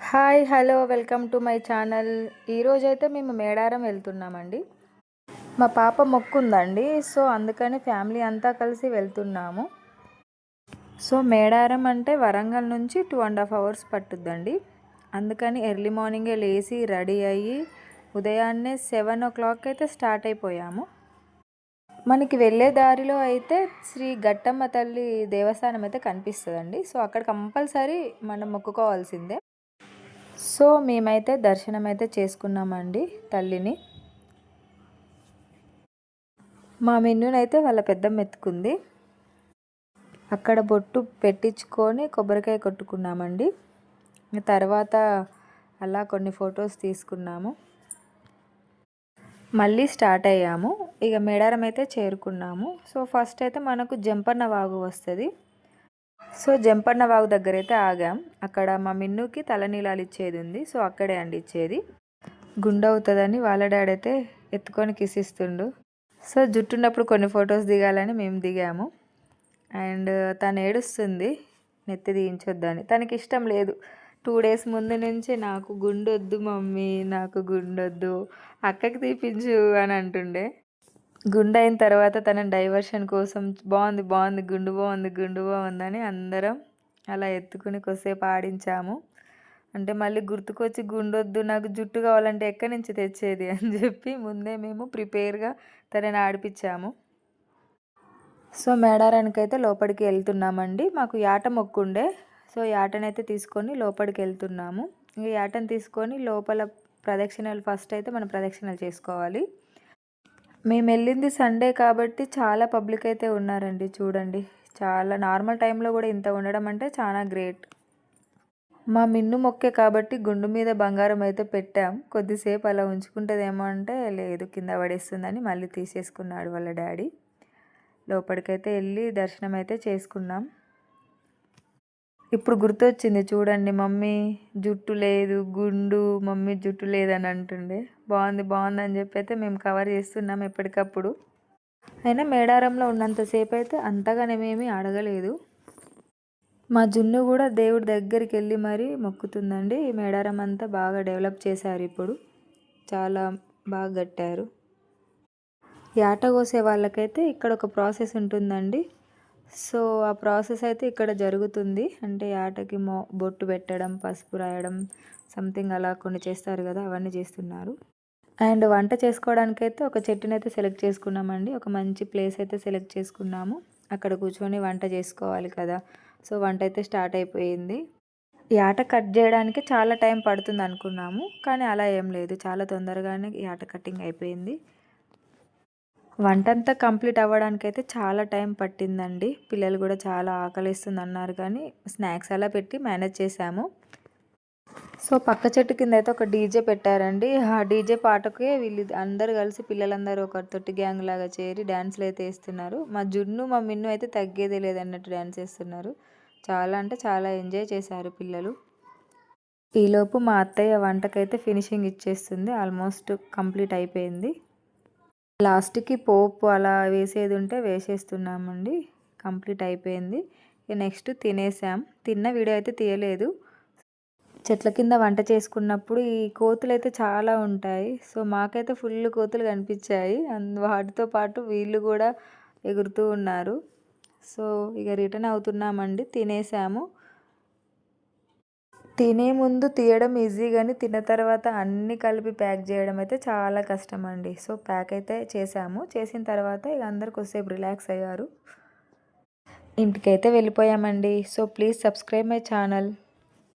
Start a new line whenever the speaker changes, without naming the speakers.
Hi hello welcome to my channel. ఈరోజైతే మేము మేడారం వెళ్తున్నామండి. మా పాప మొక్కు ఉందండి, సో అందుకని ఫ్యామిలీ అంతా కలిసి వెళ్తున్నాము. సో మేడారం అంటే వరంగల్ నుంచి 2.5 hours పట్టుద్దండి. అందుకని ఎర్లీ మార్నింగే లేచి రెడీ అయ్యి ఉదయాన్నే 7 o'clock అయితే స్టార్ట్ అయిపోయాము. మనకి వెళ్ళే దారిలో అయితే శ్రీ ఘట్టమ్మ తల్లి దేవస్థానం అయితే కనిపిస్తుందండి. సో అక్కడ కంపల్సరీ మనం మొక్కుకోవాల్సిందే. సో మేమైతే దర్శనం అయితే చేసుకున్నామండి తల్లిని. మా మిన్నునైతే వాళ్ళ పెద్దమ్మ ఎత్తుకుంది. అక్కడ బొట్టు పెట్టించుకొని కొబ్బరికాయ కొట్టుకున్నామండి. తర్వాత అలా కొన్ని ఫొటోస్ తీసుకున్నాము. మళ్ళీ స్టార్ట్ అయ్యాము. ఇక మేడారం అయితే చేరుకున్నాము. సో ఫస్ట్ అయితే మనకు జంపన్న వాగు వస్తుంది. సో జంపన్న వాగు దగ్గర అయితే ఆగాం. అక్కడ మా మిన్నుకి తలనీలాలు ఇచ్చేది ఉంది. సో అక్కడే అండి ఇచ్చేది. గుండె అవుతుందని వాళ్ళ డాడీ అయితే ఎత్తుకొని కిసిస్తుండు. సో జుట్టున్నప్పుడు కొన్ని ఫొటోస్ దిగాలని మేము దిగాము. అండ్ తను ఏడుస్తుంది నెత్తి తీయించొద్దని. తనకి ఇష్టం లేదు. 2 days ముందు నుంచి నాకు గుండొద్దు మమ్మీ, నాకు గుండొద్దు, అక్కకి తీపించు అని అంటుండే. గుండు అయిన తర్వాత తన డైవర్షన్ కోసం బాగుంది బాగుంది గుండు బాగుంది గుండు బాగుందని అందరం అలా ఎత్తుకుని కొద్దిసేపు ఆడించాము. అంటే మళ్ళీ గుర్తుకొచ్చి గుండొద్దు నాకు జుట్టు కావాలంటే ఎక్కడి నుంచి తెచ్చేది అని చెప్పి ముందే మేము ప్రిపేర్గా తనని ఆడిపించాము. సో మేడారానికి అయితే లోపలికి వెళ్తున్నామండి. మాకు యాట మొక్కుండే. సో యాటనైతే తీసుకొని లోపలికి వెళ్తున్నాము. ఈ యాటను తీసుకొని లోపల ప్రదక్షిణలు ఫస్ట్ అయితే మనం ప్రదక్షిణలు చేసుకోవాలి. మేము వెళ్ళింది సండే కాబట్టి చాలా పబ్లిక్ అయితే ఉన్నారండి. చూడండి, చాలా నార్మల్ టైంలో కూడా ఇంత ఉండడం అంటే చాలా గ్రేట్. మా మిన్ను మొక్కే కాబట్టి గుండు మీద బంగారం అయితే పెట్టాం. కొద్దిసేపు అలా ఉంచుకుంటుందేమో అంటే లేదు, కింద పడేస్తుందని మళ్ళీ తీసేసుకున్నాడు వాళ్ళ డాడీ. లోపలికైతే వెళ్ళి దర్శనం అయితే చేసుకున్నాం. ఇప్పుడు గుర్తొచ్చింది చూడండి, మమ్మీ జుట్టు లేదు గుండు, మమ్మీ జుట్టు లేదని అంటుండే. బాగుంది బాగుంది అని చెప్పి అయితే మేము కవర్ చేస్తున్నాం ఎప్పటికప్పుడు. అయినా మేడారంలో ఉన్నంతసేపు అయితే అంతగానేమేమీ అడగలేదు. మా జున్ను కూడా దేవుడి దగ్గరికి వెళ్ళి మరీ మొక్కుతుందండి. ఈ మేడారం అంతా బాగా డెవలప్ చేశారు, ఇప్పుడు చాలా బాగా కట్టారు. యాట కోసే వాళ్ళకైతే ఇక్కడ ఒక ప్రాసెస్ ఉంటుందండి. సో ఆ ప్రాసెస్ అయితే ఇక్కడ జరుగుతుంది. అంటే యాటకి బొట్టు పెట్టడం, పసుపు రాయడం, సంథింగ్ అలా కొన్ని చేస్తారు కదా, అవన్నీ చేస్తున్నారు. అండ్ వంట చేసుకోవడానికైతే ఒక చెట్టునైతే సెలెక్ట్ చేసుకున్నామండి. ఒక మంచి ప్లేస్ అయితే సెలెక్ట్ చేసుకున్నాము. అక్కడ కూర్చొని వంట చేసుకోవాలి కదా. సో వంట అయితే స్టార్ట్ అయిపోయింది. యాట కట్ చేయడానికి చాలా టైం పడుతుంది అనుకున్నాము, కానీ అలా ఏం లేదు, చాలా తొందరగానే యాట కటింగ్ అయిపోయింది. వంట అంతా కంప్లీట్ అవ్వడానికైతే చాలా టైం పట్టిందండి. పిల్లలు కూడా చాలా ఆకలిస్తుంది అన్నారు, కానీ స్నాక్స్ అలా పెట్టి మేనేజ్ చేశాము. సో పక్క చెట్టు కింద అయితే ఒక డీజే పెట్టారండి. ఆ డీజే పాటకే వీళ్ళు అందరు కలిసి పిల్లలందరూ ఒక తొట్టి గ్యాంగ్ లాగా చేరి డ్యాన్స్లు అయితే వేస్తున్నారు. మా జున్ను మా మిన్ను అయితే తగ్గేదే లేదన్నట్టు డ్యాన్స్ వేస్తున్నారు. చాలా అంటే చాలా ఎంజాయ్ చేశారు పిల్లలు. ఈలోపు మా అత్తయ్య వంటకైతే ఫినిషింగ్ ఇచ్చేస్తుంది. ఆల్మోస్ట్ కంప్లీట్ అయిపోయింది. లాస్ట్కి పోపు అలా వేసేది ఉంటే వేసేస్తున్నామండి. కంప్లీట్ అయిపోయింది. నెక్స్ట్ తినేసాం. తిన్న వీడియో అయితే తీయలేదు. చెట్ల కింద వంట చేసుకున్నప్పుడు ఈ కోతులు అయితే చాలా ఉంటాయి. సో మాకైతే ఫుల్ కోతులు కనిపించాయి. వాటితో పాటు వీళ్ళు కూడా ఎగురుతూ ఉన్నారు. సో ఇక రిటర్న్ అవుతున్నామండి. తినేసాము. తినే ముందు తీయడం ఈజీ, కానీ తిన్న తర్వాత అన్నీ కలిపి ప్యాక్ చేయడం అయితే చాలా కష్టం అండి. సో ప్యాక్ అయితే చేసాము. చేసిన తర్వాత ఇక అందరు కొద్దిసేపు రిలాక్స్ అయ్యారు. ఇంటికైతే వెళ్ళిపోయామండి. So please subscribe my channel.